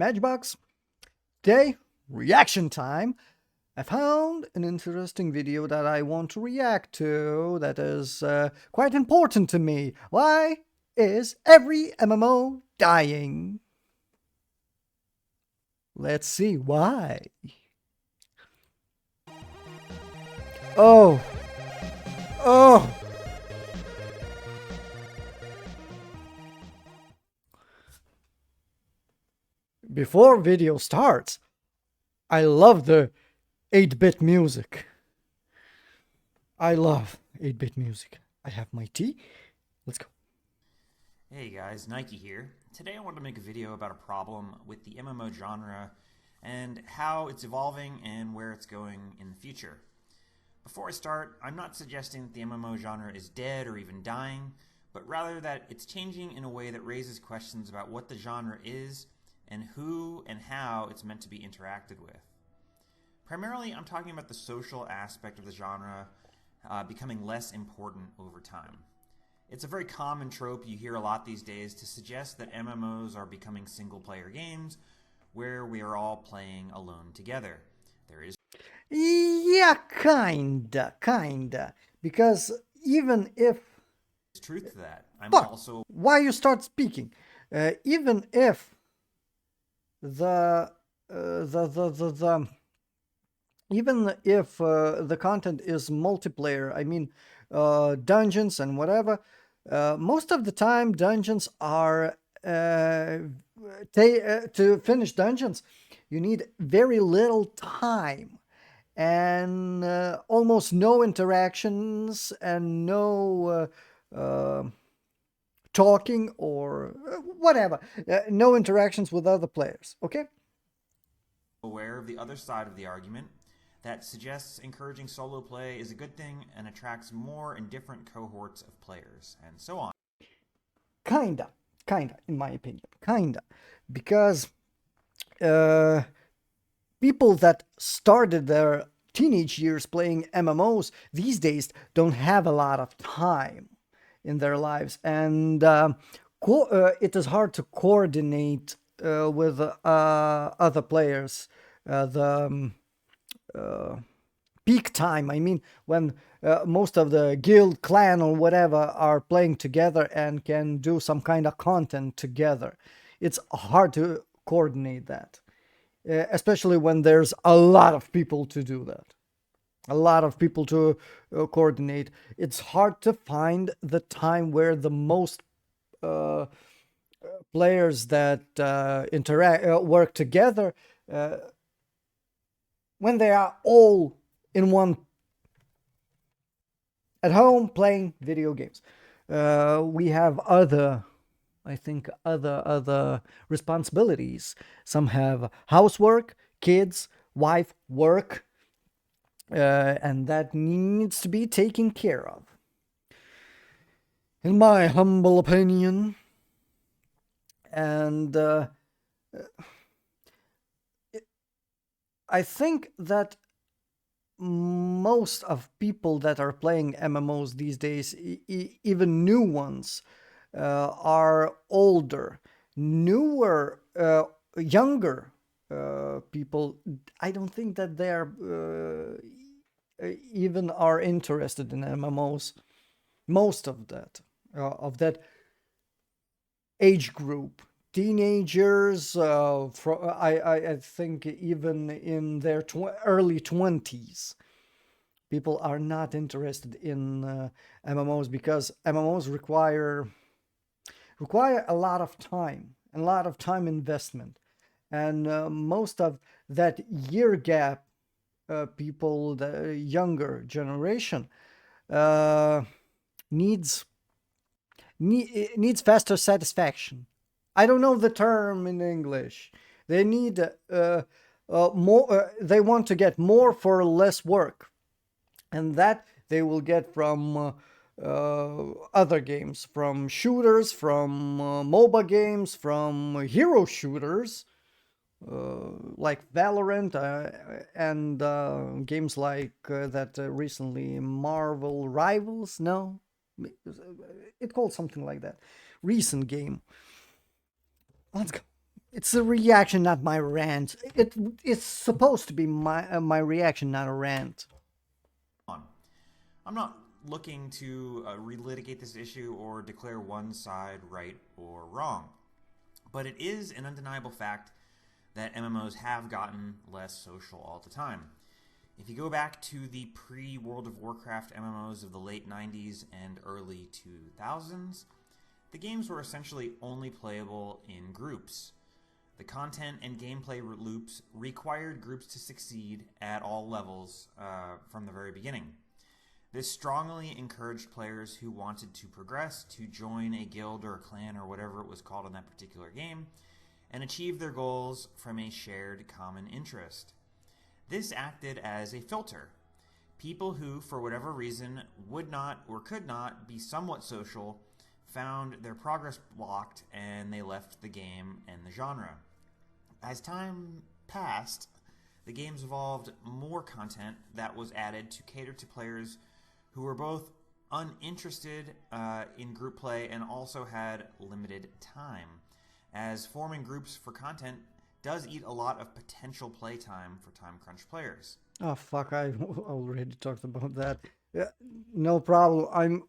Matchbox. Today, reaction time. I found an interesting video that I want to react to that is quite important to me. Why is every MMO dying? Let's see why. Oh, oh. Before video starts, I love the 8-bit music. I love 8-bit music. I have my tea. Let's go. Hey guys, Nike here. Today I wanted to make a video about a problem with the MMO genre and how it's evolving and where it's going in the future. Before I start, I'm not suggesting that the MMO genre is dead or even dying, but rather that it's changing in a way that raises questions about what the genre is and who and how it's meant to be interacted with. Primarily, I'm talking about the social aspect of the genre becoming less important over time. It's a very common trope you hear a lot these days to suggest that MMOs are becoming single-player games where we are all playing alone together. There is Yeah, kinda. Because even if... truth to that. I'm Fuck! also... Why you start speaking? Even if even if the content is multiplayer, I mean dungeons and whatever, most of the time dungeons are to finish dungeons you need very little time and almost no interactions and no talking or whatever, no interactions with other players. Okay, aware of the other side of the argument that suggests encouraging solo play is a good thing and attracts more and different cohorts of players, and so on. kinda, in my opinion, kinda, because uh, people that started their teenage years playing MMOs these days don't have a lot of time in their lives, and it is hard to coordinate with other players. The peak time, I mean, when most of the guild, clan, or whatever are playing together and can do some kind of content together. It's hard to coordinate that, especially when there's a lot of people to do that. A lot of people to coordinate. It's hard to find the time where the most players that interact work together when they are all in one at home playing video games. We have other, I think, other responsibilities. Some have housework, kids, wife, work, and that needs to be taken care of. In my humble opinion, and I think that most of people that are playing MMOs these days, even new ones, are older. Newer, younger people, I don't think that they are even are interested in MMOs. Most of that age group, teenagers, I think even in their early 20s, people are not interested in MMOs because MMOs require a lot of time, and a lot of time investment, and most of that year gap, people, the younger generation, needs faster satisfaction. I don't know the term in English. They need more. They want to get more for less work, and that they will get from other games, from shooters, from MOBA games, from hero shooters like Valorant, and games like that recently Marvel Rivals. No, it called something like that. Recent game. Let's go. It's a reaction, not my rant. It's supposed to be my reaction, not a rant. On. I'm not looking to relitigate this issue or declare one side right or wrong, but it is an undeniable fact that MMOs have gotten less social all the time. If you go back to the pre-World of Warcraft MMOs of the late 90s and early 2000s, the games were essentially only playable in groups. The content and gameplay loops required groups to succeed at all levels from the very beginning. This strongly encouraged players who wanted to progress to join a guild or a clan or whatever it was called in that particular game and achieve their goals from a shared common interest. This acted as a filter. People who, for whatever reason, would not or could not be somewhat social found their progress blocked and they left the game and the genre. As time passed, the games evolved more content that was added to cater to players who were both uninterested in group play and also had limited time, as forming groups for content does eat a lot of potential playtime for time-crunched players. Oh fuck! I already talked about that. Yeah, no problem. I'm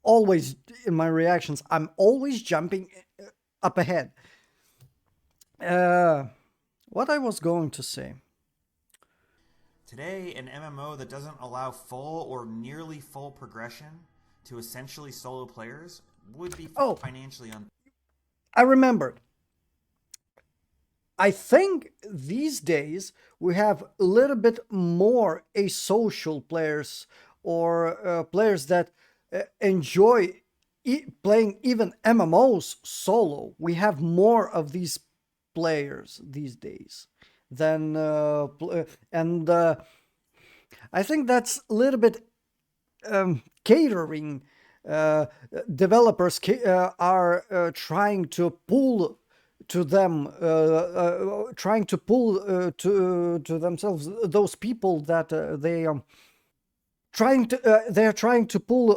always in my reactions. I'm always jumping up ahead. Uh, what I was going to say. Today, an MMO that doesn't allow full or nearly full progression to essentially solo players would be Oh, financially I remembered. I think these days we have a little bit more asocial players or players that enjoy playing even MMOs solo. We have more of these players these days than and I think that's a little bit catering. Developers are trying to pull to them, trying to pull to themselves those people that they're trying to pull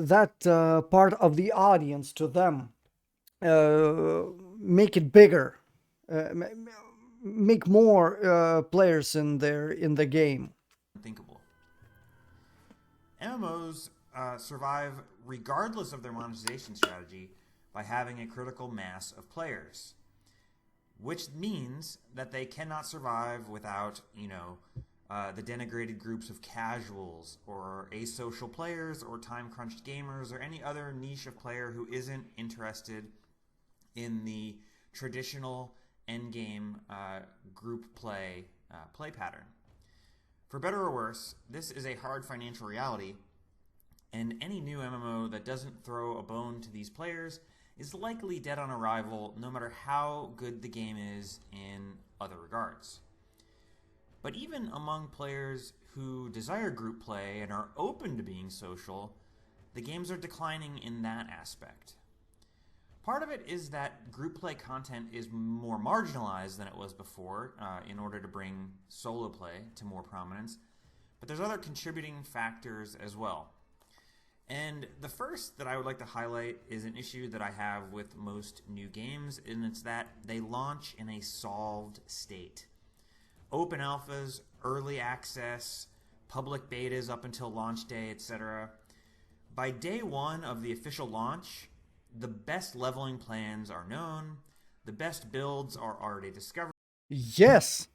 that part of the audience to them, uh, make it bigger, make more players in the game. unthinkable. MMOs survive regardless of their monetization strategy by having a critical mass of players, which means that they cannot survive without, the denigrated groups of casuals or asocial players or time crunched gamers or any other niche of player who isn't interested in the traditional endgame group play pattern. For better or worse, this is a hard financial reality, and any new MMO that doesn't throw a bone to these players is likely dead on arrival no matter how good the game is in other regards. But even among players who desire group play and are open to being social, the games are declining in that aspect. Part of it is that group play content is more marginalized than it was before in order to bring solo play to more prominence, but there's other contributing factors as well. And the first that I would like to highlight is an issue that I have with most new games, and it's that they launch in a solved state. Open alphas, early access, public betas up until launch day, etc. By day one of the official launch, the best leveling plans are known, the best builds are already discovered. Yes,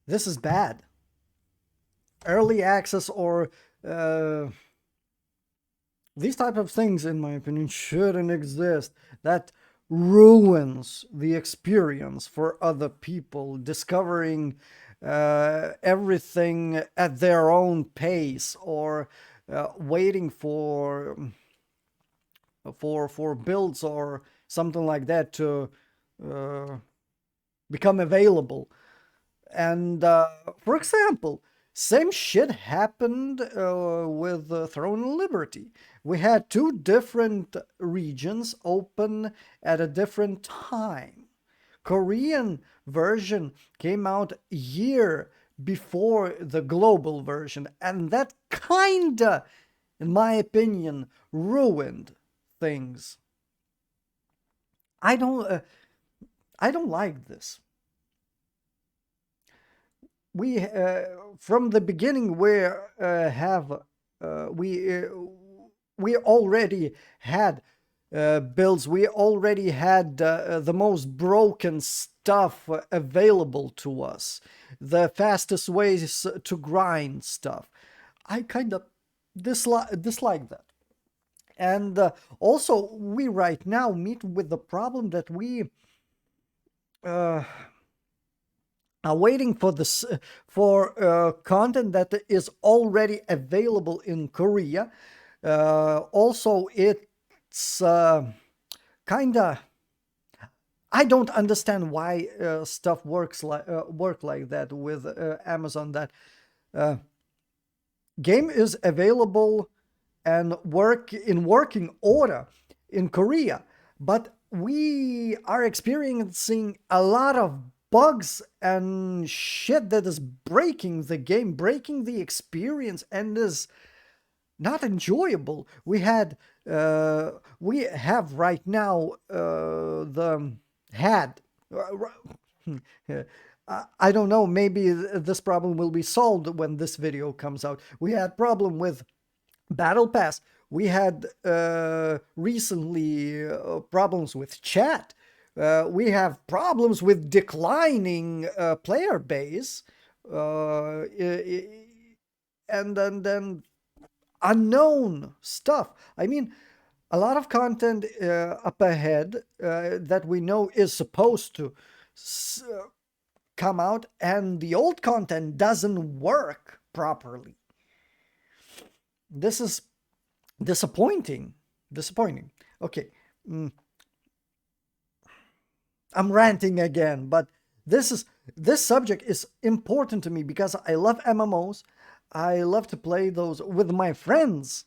this is bad. Early access or these type of things, in my opinion, shouldn't exist. That ruins the experience for other people discovering everything at their own pace, or waiting for builds or something like that to uh, become available. And for example, same shit happened with Throne of Liberty. We had two different regions open at a different time. Korean version came out a year before the global version, and that kinda, in my opinion, ruined things. I don't. I don't like this. We from the beginning we already had builds. We already had the most broken stuff available to us, the fastest ways to grind stuff. I kind of dislike that. And also, we right now meet with the problem that we uh, are waiting for this for content that is already available in Korea. Also, it's kind of, I don't understand why stuff work like that with Amazon. That uh, game is available and working order in Korea, but we are experiencing a lot of bugs and shit that is breaking the game, breaking the experience, and is not enjoyable. We have right now the had. I don't know. Maybe this problem will be solved when this video comes out. We had problem with Battle Pass. We had recently problems with chat. We have problems with declining player base, and then unknown stuff. I mean, a lot of content up ahead that we know is supposed to come out, and the old content doesn't work properly. This is disappointing. Disappointing. Okay. I'm ranting again, but this subject is important to me because I love MMOs. I love to play those with my friends.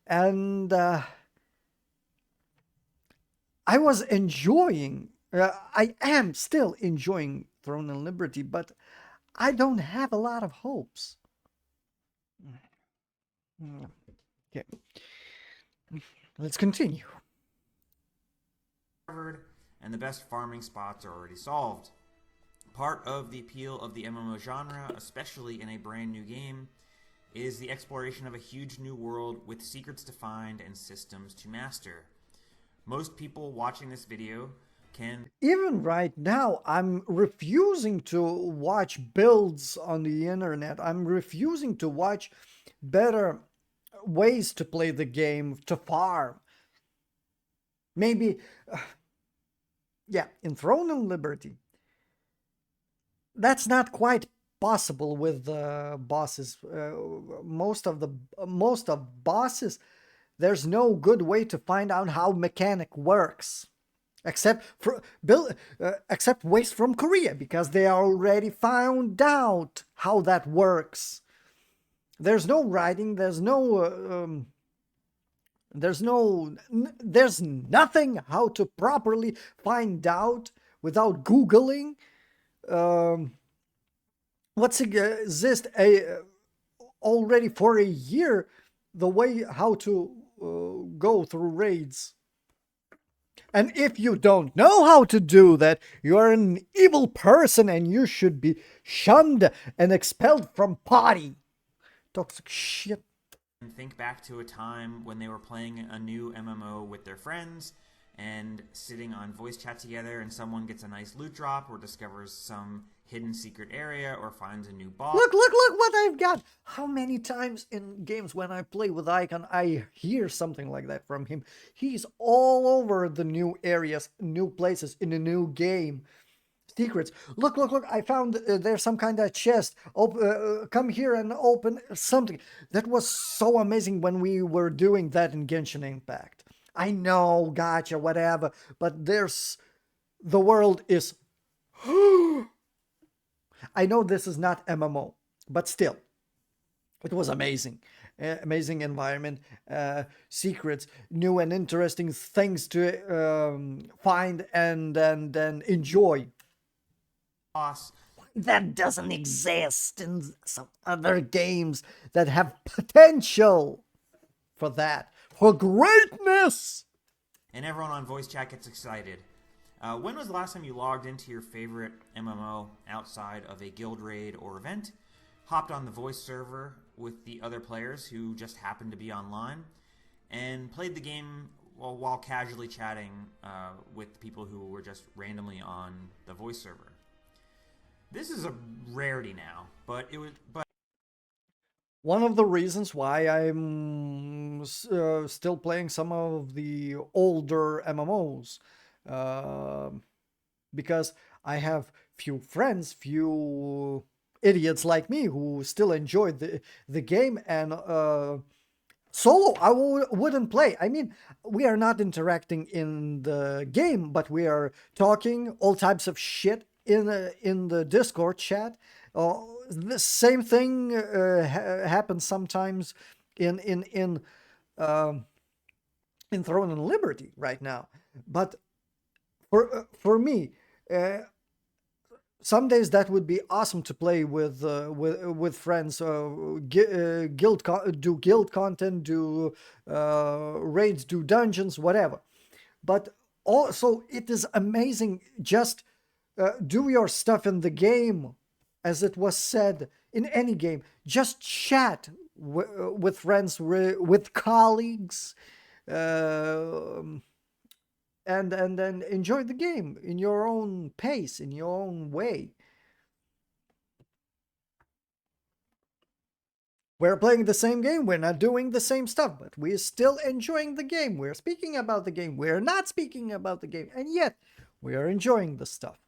And I was enjoying, I am still enjoying Throne and Liberty, but I don't have a lot of hopes. Okay. Let's continue. And the best farming spots are already solved. Part of the appeal of the MMO genre, especially in a brand new game, is the exploration of a huge new world with secrets to find and systems to master. Most people watching this video can... Even right now, I'm refusing to watch builds on the internet. I'm refusing to watch better ways to play the game, to farm. Maybe, yeah, in Throne and Liberty, that's not quite possible with bosses. Most of bosses, there's no good way to find out how mechanic works, except waste from Korea, because they already found out how that works. There's no writing. There's nothing how to properly find out without Googling. What's exist already for a year, the way how to go through raids. And if you don't know how to do that, you're an evil person and you should be shunned and expelled from party. Toxic shit. Think back to a time when they were playing a new MMO with their friends and sitting on voice chat together, and someone gets a nice loot drop or discovers some hidden secret area or finds a new boss. Look what I've got. How many times in games when I play with Icon, I hear something like that from him. He's all over the new areas, new places in a new game. Secrets. Look, I found there's some kind of chest. Come here and open something. That was so amazing when we were doing that in Genshin Impact. I know, gotcha, whatever, but the world is... I know this is not MMO, but still, it was amazing. Amazing environment, secrets, new and interesting things to find and enjoy. Boss. That doesn't exist in some other games that have potential for that, for greatness. And everyone on voice chat gets excited. When was the last time you logged into your favorite MMO outside of a guild raid or event, hopped on the voice server with the other players who just happened to be online, and played the game while casually chatting with people who were just randomly on the voice server? This is a rarity now, but it was. But One of the reasons why I'm still playing some of the older MMOs, because I have few friends, few idiots like me who still enjoy the game, and solo I wouldn't play. I mean, we are not interacting in the game, but we are talking all types of shit in the Discord chat. The same thing happens sometimes in um, in Throne and Liberty right now. But for me, uh, some days that would be awesome to play with friends. Do guild content, do raids, do dungeons, whatever. But also, it is amazing. Just do your stuff in the game, as it was said in any game. Just chat with friends, with colleagues. Um and then enjoy the game in your own pace, in your own way. We're playing the same game, we're not doing the same stuff, but we're still enjoying the game. We're speaking about the game, we're not speaking about the game, and yet we are enjoying the stuff.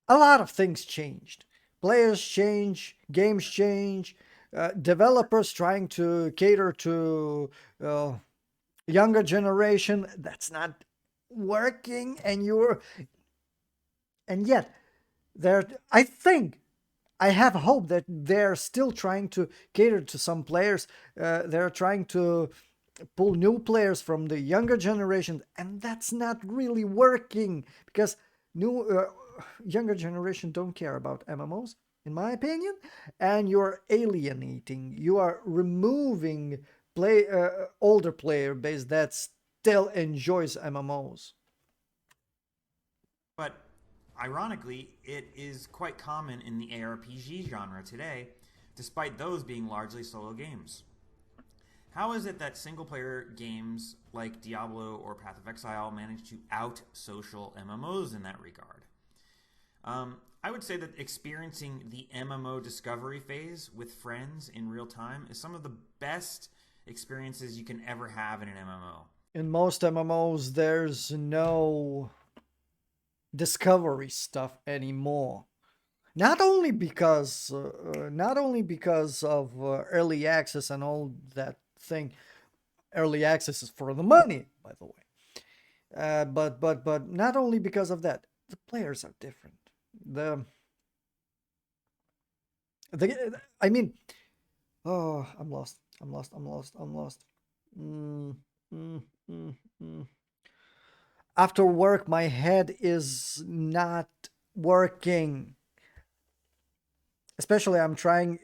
A lot of things changed. Players change, games change, developers trying to cater to younger generation. That's not working, and yet they're I think I have hope that they're still trying to cater to some players. They're trying to pull new players from the younger generation, and that's not really working because new younger generation don't care about MMOs, in my opinion, and you're alienating. You are removing older player base that still enjoys MMOs. but ironically, it is quite common in the ARPG genre today, despite those being largely solo games. How is it that single player games like Diablo or Path of Exile manage to out social MMOs in that regard? I would say that experiencing the MMO discovery phase with friends in real time is some of the best experiences you can ever have in an MMO. In most MMOs, there's no discovery stuff anymore. Not only because of early access and all that thing. Early access is for the money, by the way. But not only because of that. The players are different. The I mean, oh, I'm lost. I'm lost. I'm lost. I'm lost. Mm, mm, mm, mm. After work, my head is not working. Especially, I'm trying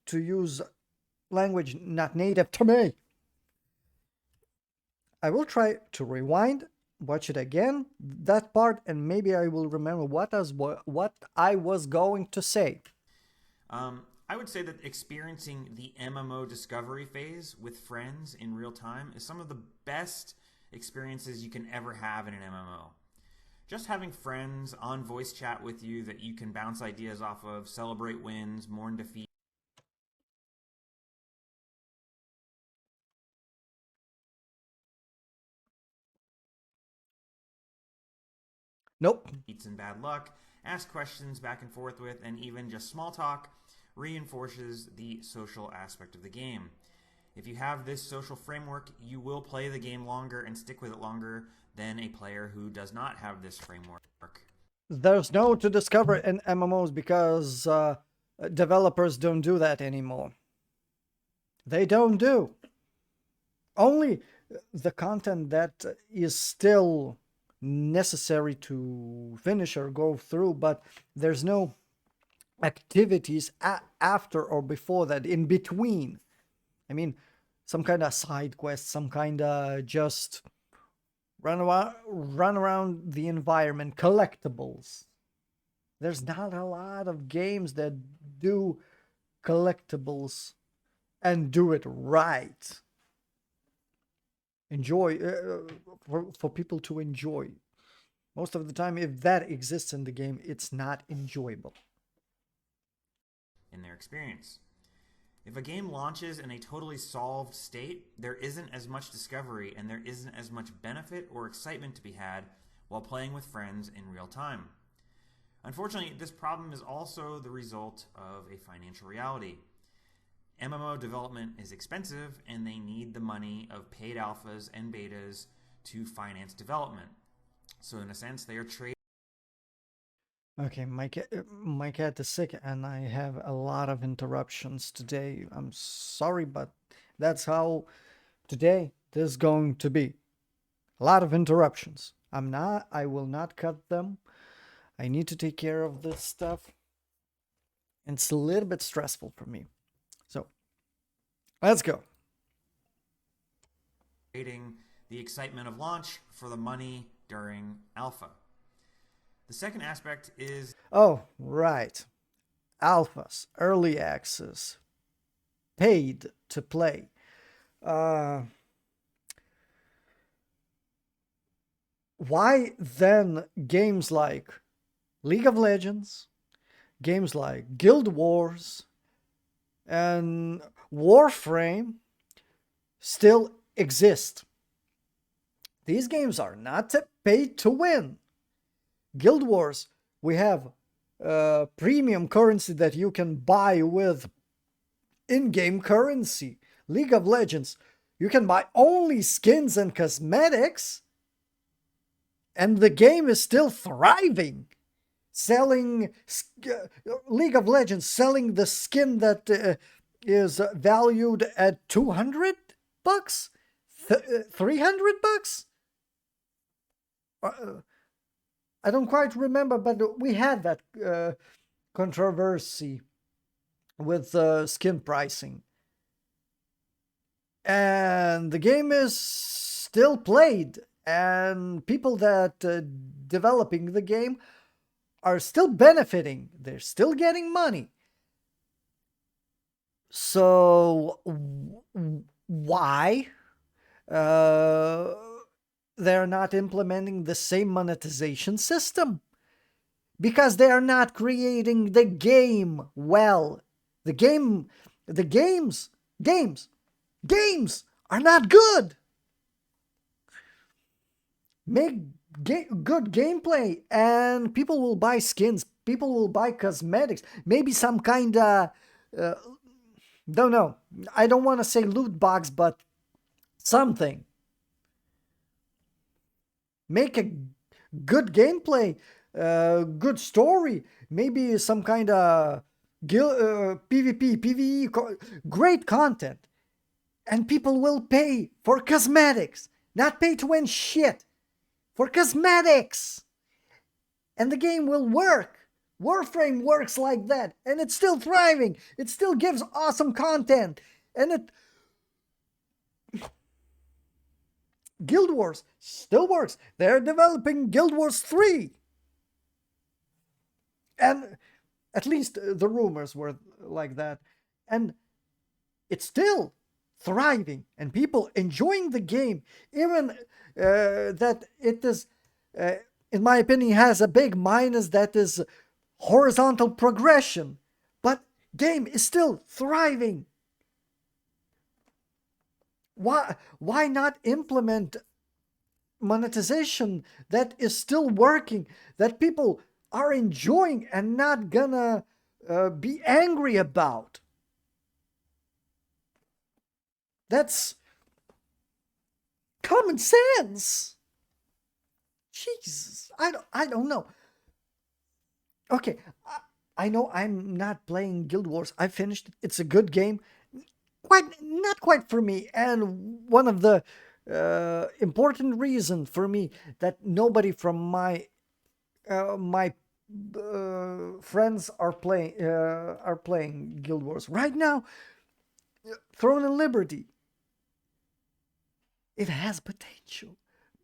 to use language not native to me. I will try to rewind, watch it again, that part, and maybe I will remember what I was going to say. I would say that experiencing the MMO discovery phase with friends in real time is some of the best experiences you can ever have in an MMO. Just having friends on voice chat with you that you can bounce ideas off of, celebrate wins, mourn defeats, Nope. and bad luck, ask questions back and forth with, and even just small talk reinforces the social aspect of the game. If you have this social framework, you will play the game longer and stick with it longer than a player who does not have this framework. There's no to discover in MMOs because developers don't do that anymore. They don't do. Only the content that is still necessary to finish or go through, but there's no activities after or before that, in between. I mean, some kind of side quest, some kind of just run around the environment, collectibles. There's not a lot of games that do collectibles and do it right. Enjoy for people to enjoy. Most of the time, if that exists in the game, it's not enjoyable. in their experience. If a game launches in a totally solved state, there isn't as much discovery and there isn't as much benefit or excitement to be had while playing with friends in real time. Unfortunately, this problem is also the result of a financial reality. MMO development is expensive and they need the money of paid alphas and betas to finance development. So in a sense, they are trading. Okay, my cat is sick and I have a lot of interruptions today. I'm sorry, but that's how today this is going to be. A lot of interruptions. I will not cut them. I need to take care of this stuff. It's a little bit stressful for me. So, let's go. The excitement of launch for the money during alpha. The second aspect is Oh, right. Alphas, early access, paid to play. Uh, why then games like League of Legends, games like Guild Wars, and Warframe still exist? These games are not paid to win. Guild Wars, we have premium currency that you can buy with in-game currency. League of Legends, you can buy only skins and cosmetics, and the game is still thriving. Selling League of Legends, selling the skin that is valued at $200, $300. I don't quite remember, but we had that controversy with skin pricing. And the game is still played, and people that developing the game are still benefiting. They're still getting money. So why they're not implementing the same monetization system? Because they are not creating the game well. The games are not good. Make good gameplay and people will buy skins. People will buy cosmetics. Maybe some kind of, don't know. I don't want to say loot box, but something. Make a good gameplay, good story, maybe some kind of PvP, PvE, great content. And people will pay for cosmetics, not pay to win shit, for cosmetics. And the game will work. Warframe works like that, and it's still thriving. It still gives awesome content, and it Guild Wars still works. They're developing Guild Wars 3. And at least the rumors were like that. And it's still thriving and people enjoying the game. Even that it is, in my opinion, has a big minus that is horizontal progression. But game is still thriving. Why not implement monetization that is still working, that people are enjoying and not gonna be angry about? That's common sense. Jesus, I don't know. Okay, I know I'm not playing Guild Wars. I finished it. It's a good game. Not quite for me, and one of the important reason for me that nobody from my friends are playing Guild Wars right now. Throne and Liberty, it has potential,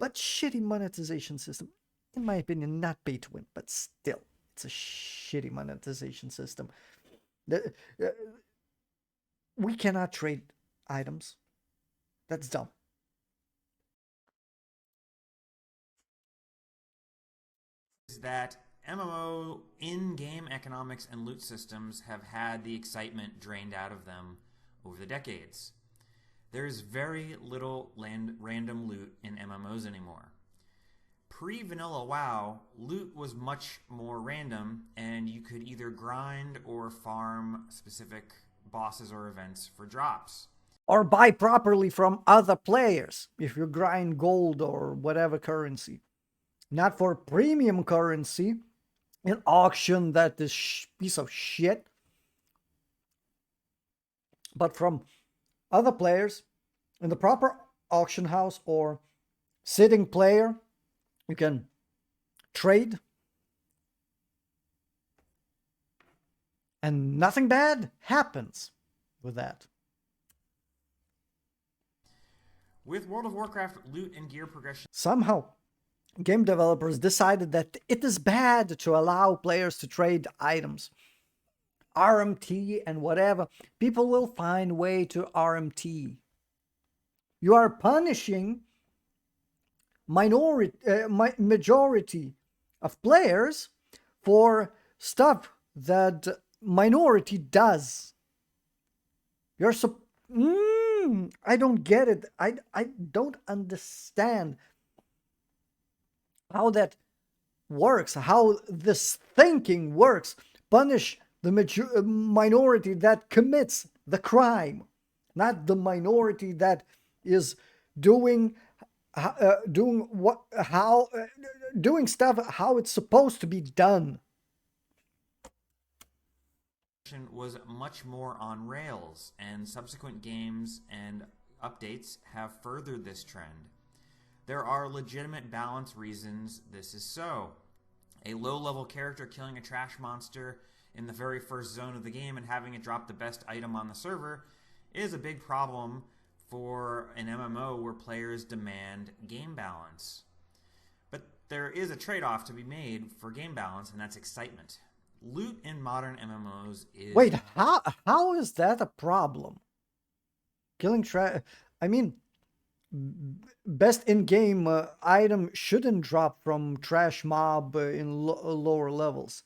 but shitty monetization system. In my opinion, not pay to win, but still, it's a shitty monetization system. The- uh, we cannot trade items. That's dumb. Is that MMO in-game economics and loot systems have had the excitement drained out of them over the decades. There's very little random loot in MMOs anymore. Pre-vanilla WoW, loot was much more random, and you could either grind or farm specific bosses or events for drops. Or buy properly from other players if you grind gold or whatever currency. Not for premium currency, an auction that is piece of shit, but from other players in the proper auction house or sitting player. You can trade and nothing bad happens with that. With World of Warcraft, loot and gear progression Somehow, game developers decided that it is bad to allow players to trade items. RMT and whatever. People will find way to RMT. You are punishing majority of players for stuff that minority does. You're I don't get it. I don't understand how that works, how this thinking works. Punish the minority that commits the crime, not the minority that is doing doing stuff how it's supposed to be done. was much more on rails, and subsequent games and updates have furthered this trend. There are legitimate balance reasons this is so. A low-level character killing a trash monster in the very first zone of the game and having it drop the best item on the server is a big problem for an MMO where players demand game balance. But there is a trade-off to be made for game balance, and that's excitement. Loot in modern MMOs is... Wait, how is that a problem? Killing trash... I mean, best in-game item shouldn't drop from trash mob in lower levels.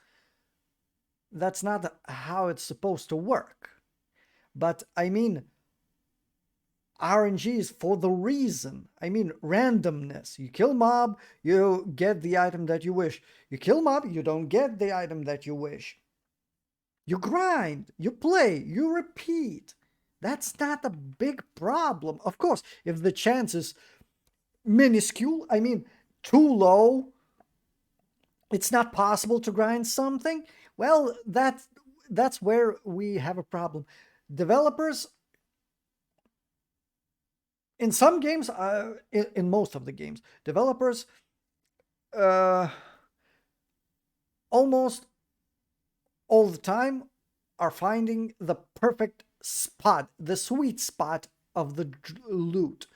That's not how it's supposed to work. But, I mean, RNG is for the reason. I mean, randomness. You kill mob, you get the item that you wish. You kill mob, you don't get the item that you wish. You grind, you play, you repeat. That's not a big problem. Of course, if the chance is minuscule, I mean, too low, it's not possible to grind something, well, that's where we have a problem. Developers, in some games, in most of the games, developers almost all the time are finding the perfect spot, the sweet spot of the loot.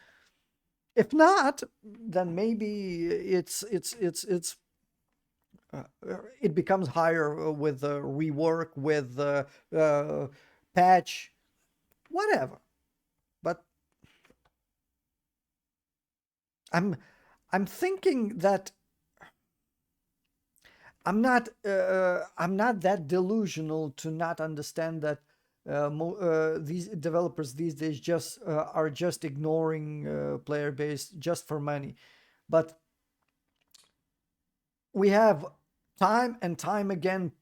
If not, then maybe it becomes higher with rework, with patch, whatever. But I'm thinking that I'm not that delusional to not understand that these developers these days just are just ignoring player base just for money. But we have time and time again,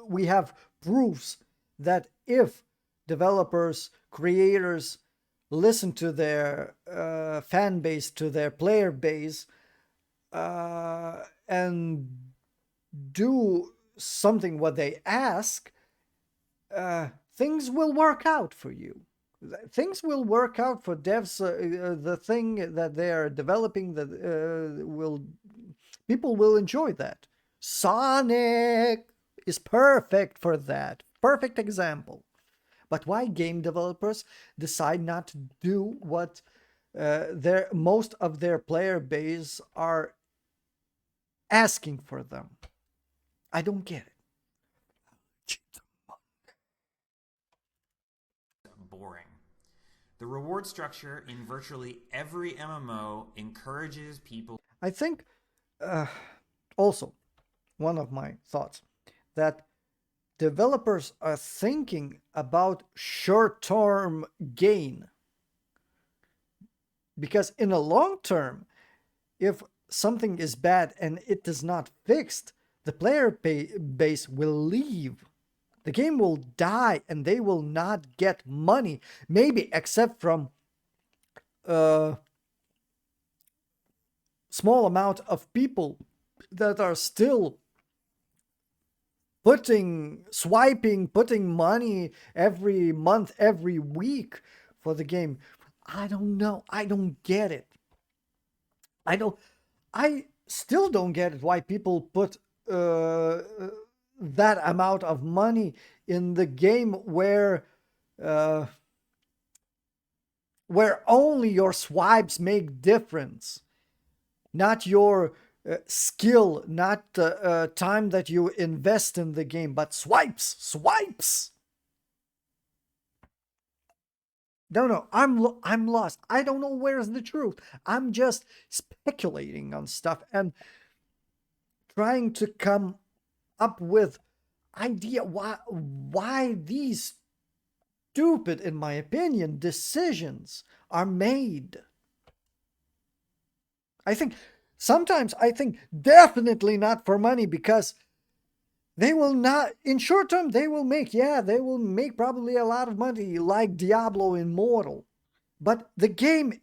we have proofs that if developers, creators listen to their fan base, to their player base, and do something what they ask, things will work out for you. Things will work out for devs. The thing that they are developing, that people will enjoy that. Sonic is perfect for that. Perfect example. But why game developers decide not to do what most of their player base are asking for them. I don't get it. Boring. The reward structure in virtually every MMO encourages people. I think uh, also one of my thoughts that developers are thinking about short-term gain, because in the long term, if something is bad and it is not fixed, the base will leave. The game will die and they will not get money, maybe except from a small amount of people that are still putting money every month, every week for the game. I don't know. I don't get it. I don't. I still don't get it why people put uh, that amount of money in the game uh, where only your swipes make difference, not your skill, not the time that you invest in the game, but swipes. No, I'm lost. I don't know where's the truth. I'm just speculating on stuff and trying to come up with idea why these stupid, in my opinion, decisions are made. I think sometimes I think definitely not for money, because they will not, in short term they will make, yeah, they will make probably a lot of money like Diablo Immortal. But the game,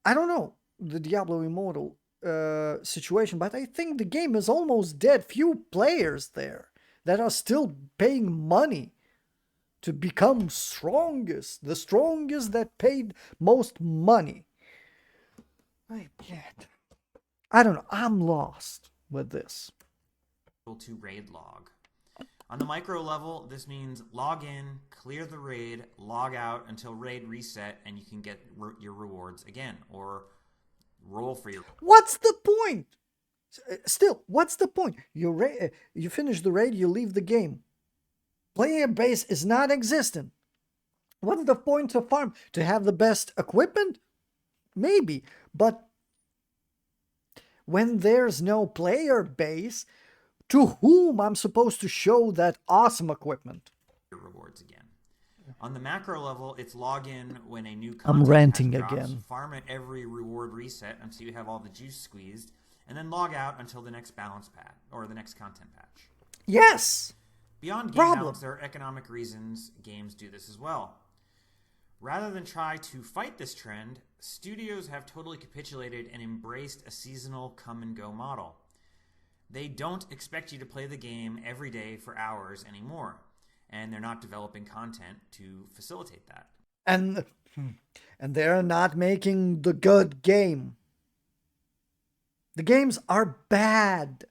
I don't know the Diablo Immortal situation, but I think the game is almost dead. Few players there that are still paying money to become the strongest that paid most money. I can't. I don't know. I'm lost with this. To raid log. On the micro level, this means log in, clear the raid, log out until raid reset, and you can get your rewards again, or roll for your. What's the point? Still, what's the point? You finish the raid, you leave the game. Player base is not existent. What's the point to farm? To have the best equipment? Maybe, but when there's no player base, to whom I'm supposed to show that awesome equipment? Your rewards again. On the macro level, it's log in when a new I'm content ranting drops, again. farm at every reward reset until you have all the juice squeezed, and then log out until the next balance patch or the next content patch. Yes. Beyond game Problem. balance, there are economic reasons games do this as well. Rather than try to fight this trend, studios have totally capitulated and embraced a seasonal come and go model. They don't expect you to play the game every day for hours anymore, and they're not developing content to facilitate that. And they're not making the good game. The games are bad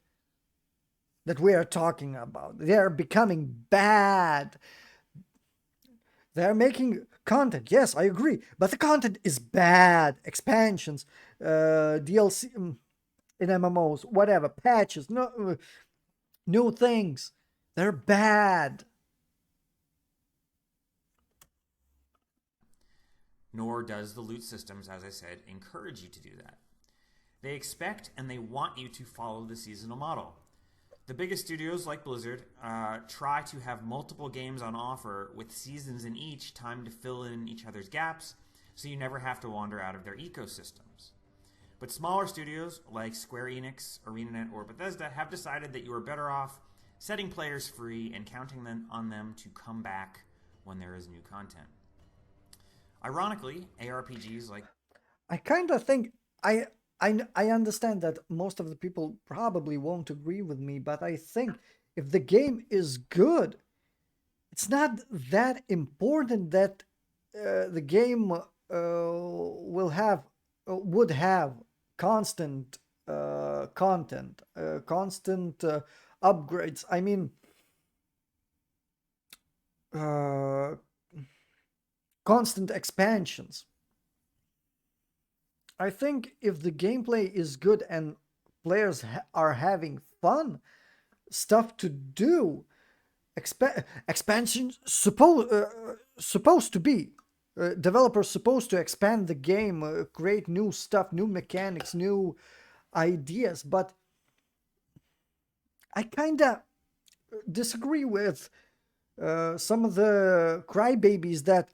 that we are talking about. They are becoming bad. They're making content. Yes, I agree. But the content is bad. Expansions, DLC in MMOs, whatever, patches, no, new things. They're bad. Nor does the loot systems, as I said, encourage you to do that. They expect and they want you to follow the seasonal model. The biggest studios like Blizzard try to have multiple games on offer with seasons in each, time to fill in each other's gaps, so you never have to wander out of their ecosystems. But smaller studios like Square Enix, ArenaNet, or Bethesda have decided that you are better off setting players free and counting on them to come back when there is new content. Ironically, ARPGs like I kind of think I understand that most of the people probably won't agree with me, but I think if the game is good, it's not that important that the game would have constant content, constant upgrades. I mean, uh, constant expansions. I think if the gameplay is good and players are having fun, stuff to do, expansion supposed to be. Developers supposed to expand the game, create new stuff, new mechanics, new ideas. But I kind of disagree with some of the crybabies that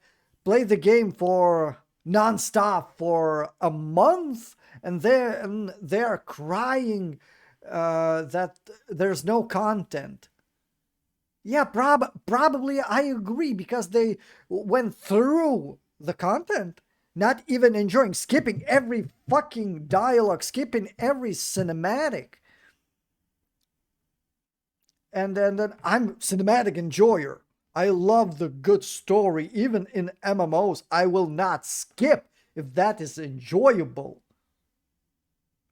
play the game for non-stop for a month, and they're crying that there's no content. Yeah, probably I agree, because they went through the content, not even enjoying, skipping every fucking dialogue, skipping every cinematic. And then I'm cinematic enjoyer. I love the good story. Even in MMOs, I will not skip if that is enjoyable.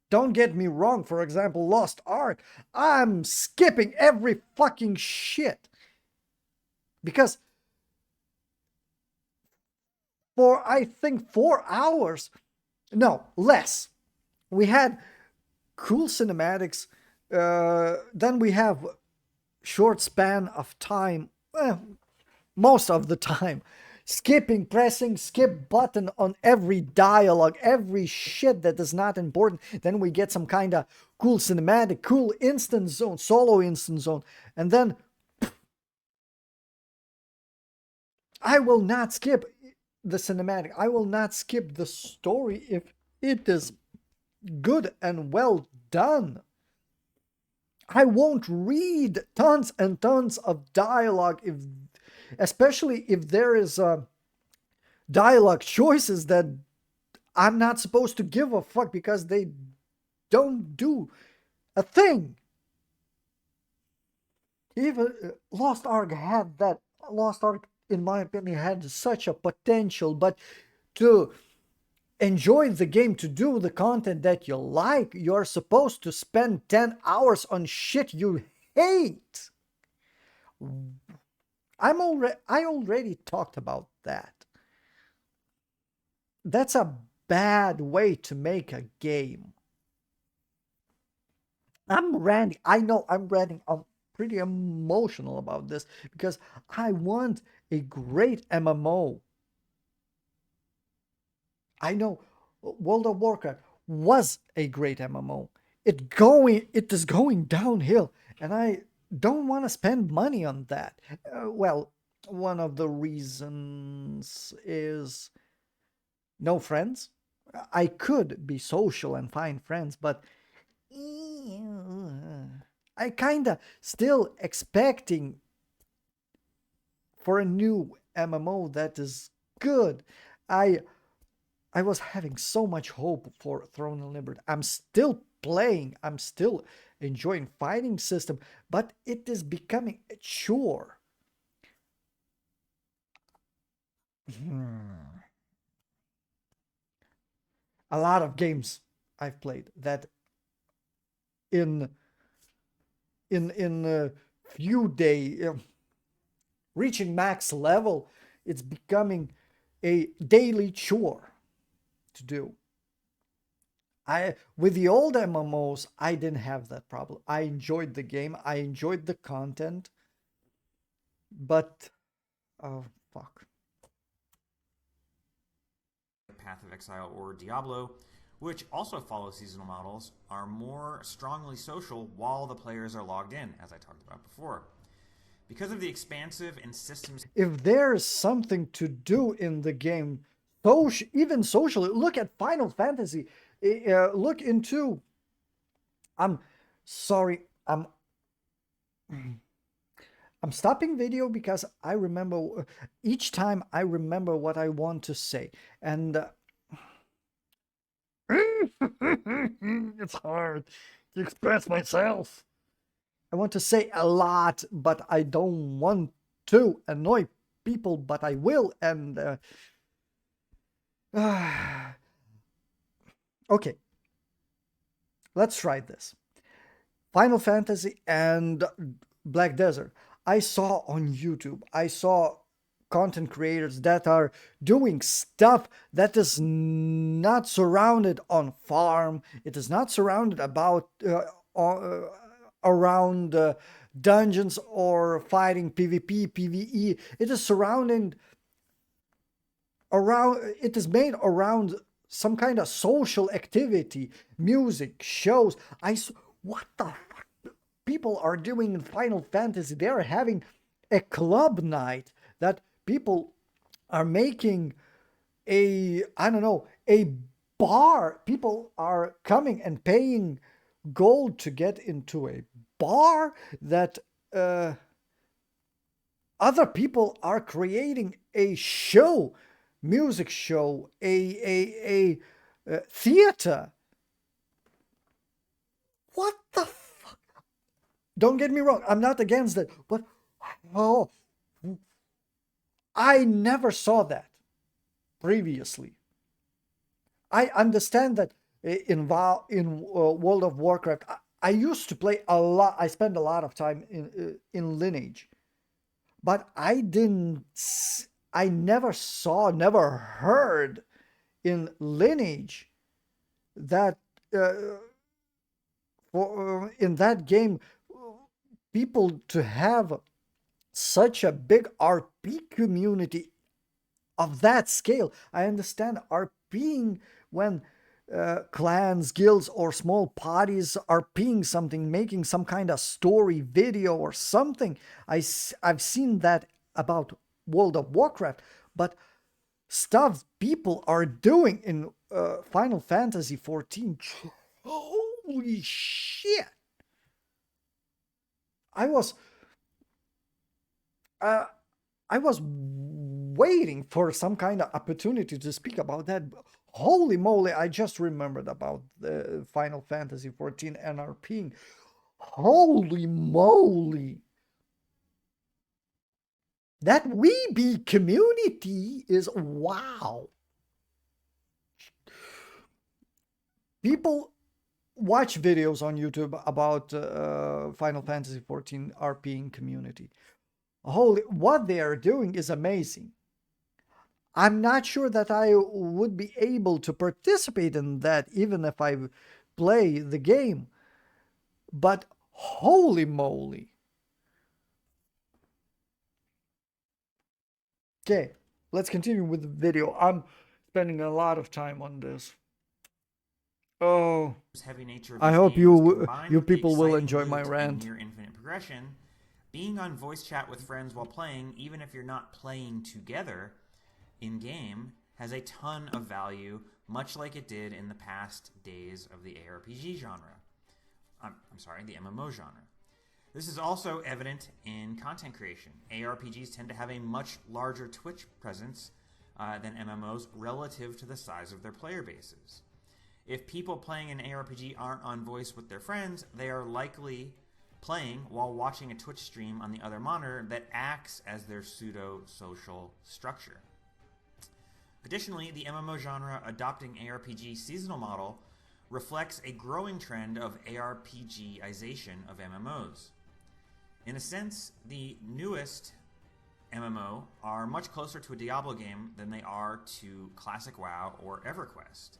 Don't get me wrong, for example, Lost Ark. I'm skipping every fucking shit. Because for, I think, 4 hours, no, less, we had cool cinematics. Then we have short span of time, most of the time, pressing skip button on every dialogue, every shit that is not important. Then we get some kind of cool cinematic, cool instant zone, solo instant zone, and then I will not skip the cinematic. I will not skip the story if it is good and well done. I won't read tons and tons of dialogue, especially if there is dialogue choices that I'm not supposed to give a fuck because they don't do a thing. Even Lost Ark had that. Lost Ark, in my opinion, had such a potential, but to enjoy the game, to do the content that you like, you're supposed to spend 10 hours on shit you hate. I already talked about that. That's a bad way to make a game. I'm ranting. I know I'm ranting. I'm pretty emotional about this because I want a great MMO. I know World of Warcraft was a great MMO. It is going downhill, and I don't want to spend money on that. Well, one of the reasons is no friends. I could be social and find friends, but I kinda still expecting for a new MMO that is good. I I was having so much hope for Throne and Liberty. I'm still playing. I'm still enjoying fighting system, but it is becoming a chore. A lot of games I've played that in a few day reaching max level, it's becoming a daily chore to do. I With the old MMOs, I didn't have that problem. I enjoyed the game, I enjoyed the content, but oh fuck. Path of Exile or Diablo, which also follow seasonal models, are more strongly social while the players are logged in, as I talked about before. Because of the expansive and systems. If there's something to do in the game, even socially, look at Final Fantasy. Look into. I'm sorry. I'm stopping video because I remember each time I remember what I want to say, and it's hard to express myself. I want to say a lot, but I don't want to annoy people, but I will. And okay, let's try this. Final Fantasy and Black Desert. I saw on YouTube. I saw content creators that are doing stuff that is not surrounded on farm. It is not surrounded about uh, around dungeons or fighting PvP, PvE. It is surrounding around. It is made around some kind of social activity, music, shows. What the fuck people are doing in Final Fantasy? They are having a club night that people are making a, I don't know, a bar. People are coming and paying gold to get into a bar that uh, other people are creating a show, music show, a theater. What the fuck? Don't get me wrong, I'm not against it, but oh, I never saw that previously. I understand that in World of Warcraft, I used to play a lot. I spent a lot of time in Lineage, but I never saw, never heard in Lineage that in that game people to have such a big RP community of that scale. I understand RPing when clans, guilds, or small parties are RPing something, making some kind of story video or something. I've seen that about World of Warcraft, but stuff people are doing in Final Fantasy 14. Holy shit! I was uh, I was waiting for some kind of opportunity to speak about that. Holy moly! I just remembered about the Final Fantasy 14 NRP. Holy moly! That Weeby community is wow. People watch videos on YouTube about Final Fantasy 14 RPing community. Holy, what they are doing is amazing. I'm not sure that I would be able to participate in that even if I play the game. But holy moly. Okay, let's continue with the video. I'm spending a lot of time on this. Oh, heavy nature of I these hope games, you combined you with the people will exciting enjoy my loot and rant. near infinite progression, being on voice chat with friends while playing, even if you're not playing together in game, has a ton of value, much like it did in the past days of the ARPG genre. I'm sorry, the MMO genre. This is also evident in content creation. ARPGs tend to have a much larger Twitch presence than MMOs relative to the size of their player bases. If people playing an ARPG aren't on voice with their friends, they are likely playing while watching a Twitch stream on the other monitor that acts as their pseudo-social structure. Additionally, the MMO genre adopting ARPG seasonal model reflects a growing trend of ARPGization of MMOs. In a sense, the newest MMO are much closer to a Diablo game than they are to classic WoW or EverQuest.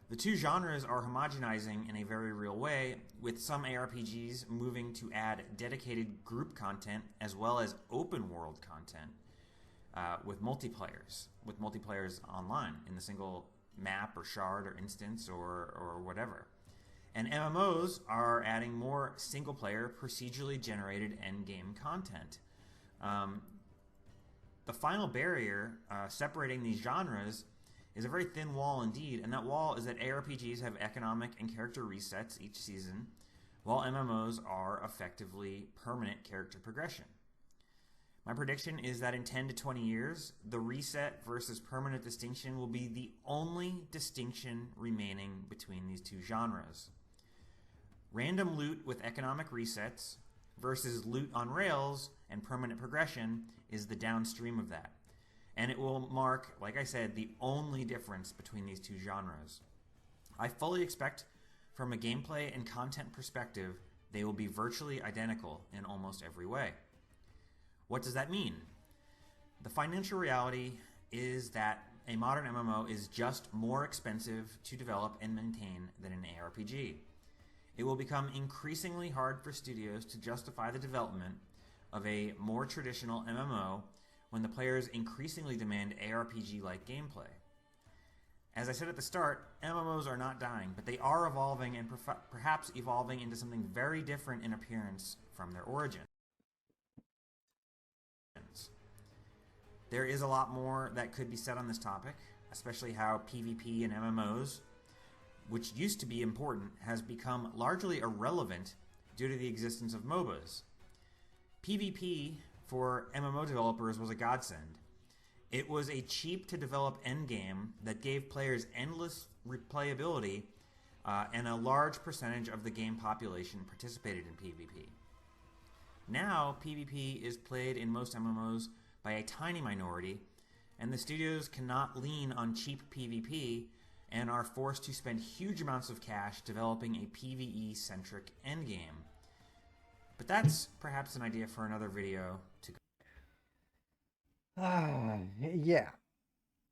The two genres are homogenizing in a very real way, with some ARPGs moving to add dedicated group content as well as open world content with multiplayers online in the single map or shard or instance or whatever. And MMOs are adding more single player procedurally generated endgame content. The final barrier separating these genres is a very thin wall indeed, and that wall is that ARPGs have economic and character resets each season, while MMOs are effectively permanent character progression. My prediction is that in 10 to 20 years, the reset versus permanent distinction will be the only distinction remaining between these two genres. Random loot with economic resets versus loot on rails and permanent progression is the downstream of that. And it will mark, like I said, the only difference between these two genres. I fully expect, from a gameplay and content perspective, they will be virtually identical in almost every way. What does that mean? The financial reality is that a modern MMO is just more expensive to develop and maintain than an ARPG. It will become increasingly hard for studios to justify the development of a more traditional MMO when the players increasingly demand ARPG-like gameplay. As I said at the start, MMOs are not dying, but they are evolving and perhaps evolving into something very different in appearance from their origins. There is a lot more that could be said on this topic, especially how PvP and MMOs, which used to be important, has become largely irrelevant due to the existence of MOBAs. PvP for MMO developers was a godsend. It was a cheap to develop endgame that gave players endless replayability, and a large percentage of the game population participated in PvP. Now, PvP is played in most MMOs by a tiny minority, and the studios cannot lean on cheap PvP and are forced to spend huge amounts of cash developing a PvE-centric endgame. But that's perhaps an idea for another video to Yeah,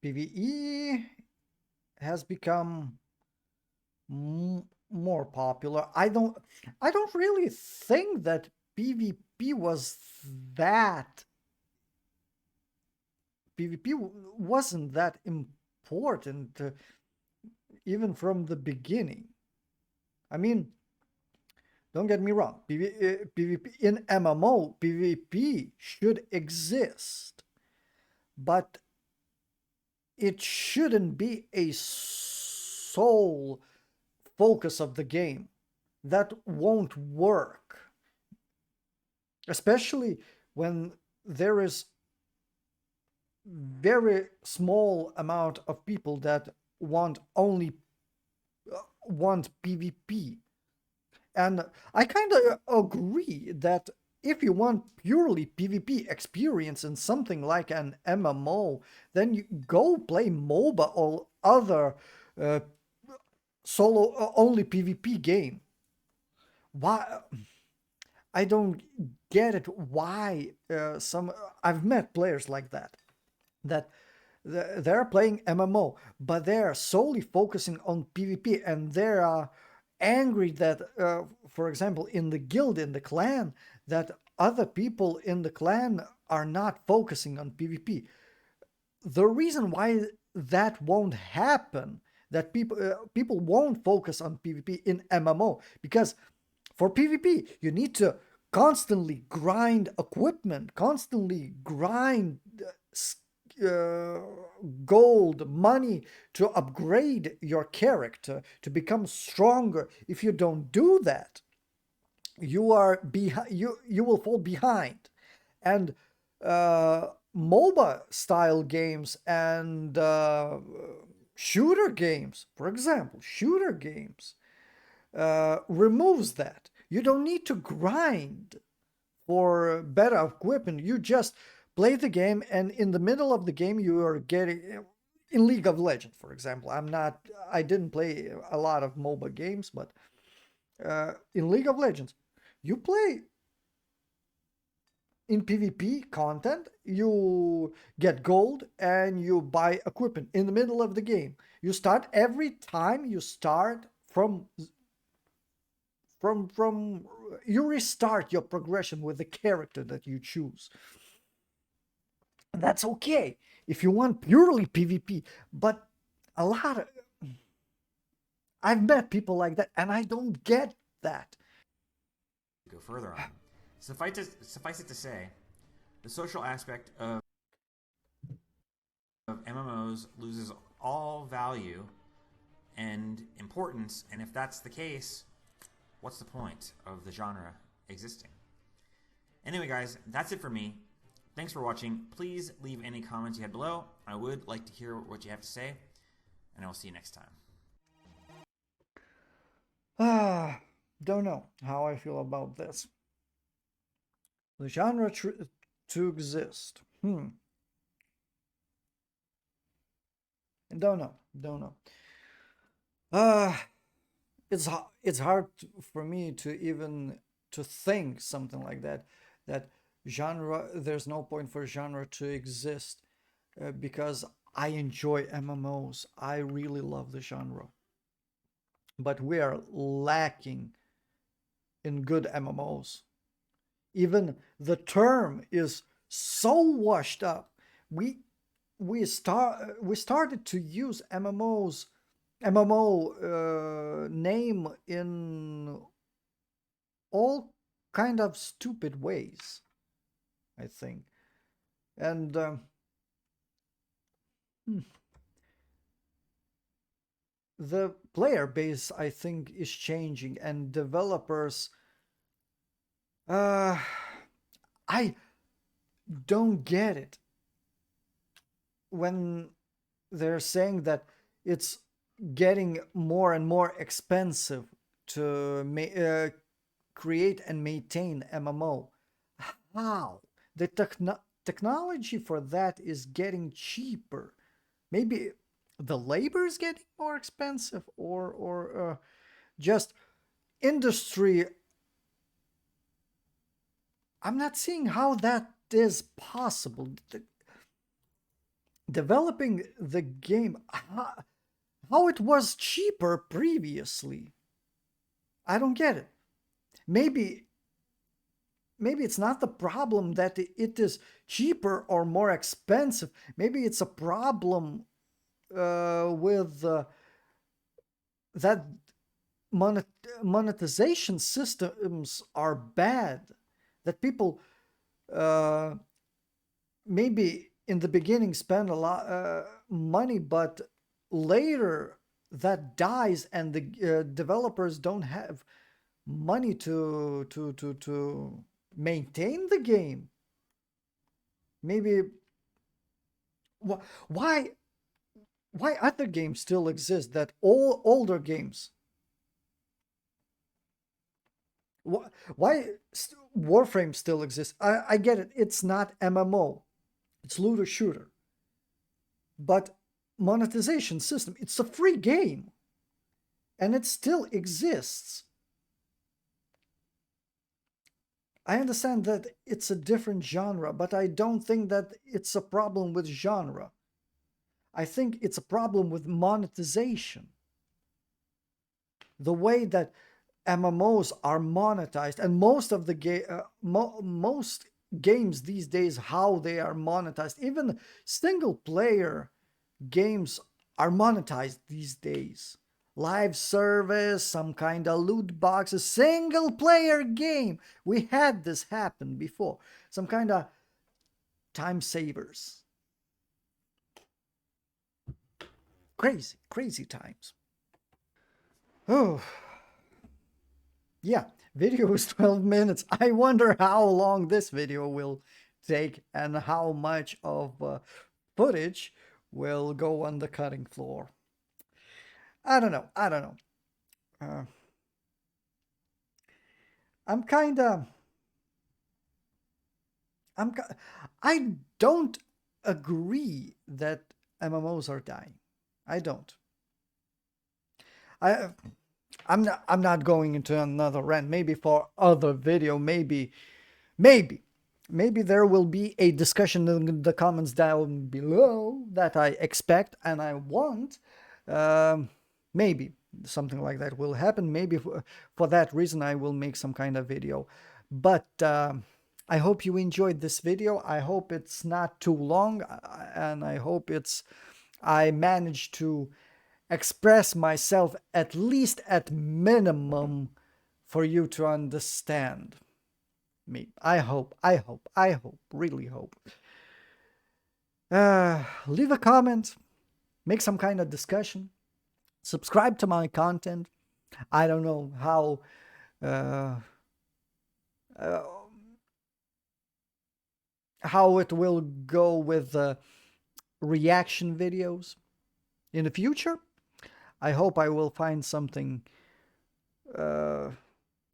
PvE has become more popular. I don't really think that PvP was that PvP wasn't that important even from the beginning. I mean, don't get me wrong. PvP in MMO, PvP should exist, but it shouldn't be a sole focus of the game. That won't work, especially when there is very small amount of people that want PvP. And I kind of agree that if you want purely PvP experience in something like an MMO, then you go play MOBA or other uh, solo only PvP game. Why? I don't get it. Why some I've met players like that they're playing MMO, but they're solely focusing on PvP, and they are angry that, for example, in the guild, in the clan, that other people in the clan are not focusing on PvP. The reason why that won't happen, that people won't focus on PvP in MMO, because for PvP you need to constantly grind equipment, constantly grind uh, gold, money to upgrade your character to become stronger. If you don't do that, you are you will fall behind. And MOBA style games and shooter games, for example, shooter games removes that. You don't need to grind for better equipment. You just play the game, and in the middle of the game, you are getting. In League of Legends, for example, I didn't play a lot of MOBA games, but in League of Legends, you play in PvP content, you get gold and you buy equipment in the middle of the game. You start every time you start from you restart your progression with the character that you choose. And that's okay if you want purely PvP, but a lot of I've met people like that and I don't get that. go further on. Suffice it to say, the social aspect of MMOs loses all value and importance, and if that's the case, what's the point of the genre existing? Anyway, guys, that's it for me. Thanks for watching. Please leave any comments you had below. I would like to hear what you have to say, and I will see you next time. Don't know how I feel about this. The genre to exist. Don't know. Don't know. It's hard for me to even to think something like that. That genre. There's no point for genre to exist because I enjoy MMOs. I really love the genre, but we are lacking in good MMOs. Even the term is so washed up. We we started to use MMO name in all kind of stupid ways, I think. And hmm, the player base, I think, is changing, and developers, uh, I don't get it when they're saying that it's getting more and more expensive to create and maintain MMO. How? The technology for that is getting cheaper. Maybe the labor is getting more expensive, or just industry. I'm not seeing how that is possible. Developing the game, how it was cheaper previously. I don't get it. Maybe it's not the problem that it is cheaper or more expensive. Maybe it's a problem with that monetization systems are bad. That people uh, maybe in the beginning spend a lot money, but later that dies, and the developers don't have money to maintain the game. Maybe why other games still exist, that all older games? Why Warframe still exists? I get it. It's not MMO. It's looter shooter. But monetization system, it's a free game. And it still exists. I understand that it's a different genre, but I don't think that it's a problem with genre. I think it's a problem with monetization. The way that MMOs are monetized, and most of the most games these days, how they are monetized, even single player games are monetized these days. Live service, some kind of loot boxes, single player game. We had this happen before. Some kind of time savers. Crazy, crazy times. Oh, yeah, video is 12 minutes. I wonder how long this video will take and how much of footage will go on the cutting floor. I don't know. I don't know. Uh, I'm kind of. I'm. I don't agree that MMOs are dying. I don't. I. I'm not going into another rant. Maybe for other video. Maybe there will be a discussion in the comments down below that I expect and I want. Maybe something like that will happen. Maybe for that reason I will make some kind of video. But I hope you enjoyed this video. I hope it's not too long, and I hope I managed to express myself at least at minimum for you to understand me. I hope, really hope. Leave a comment, make some kind of discussion, subscribe to my content. I don't know how it will go with reaction videos in the future. I hope I will find something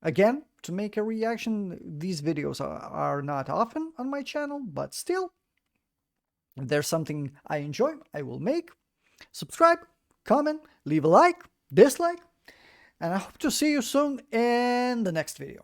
again to make a reaction. These videos are not often on my channel, but still, if there's something I enjoy, I will make. Subscribe, comment, leave a like, dislike, and I hope to see you soon in the next video.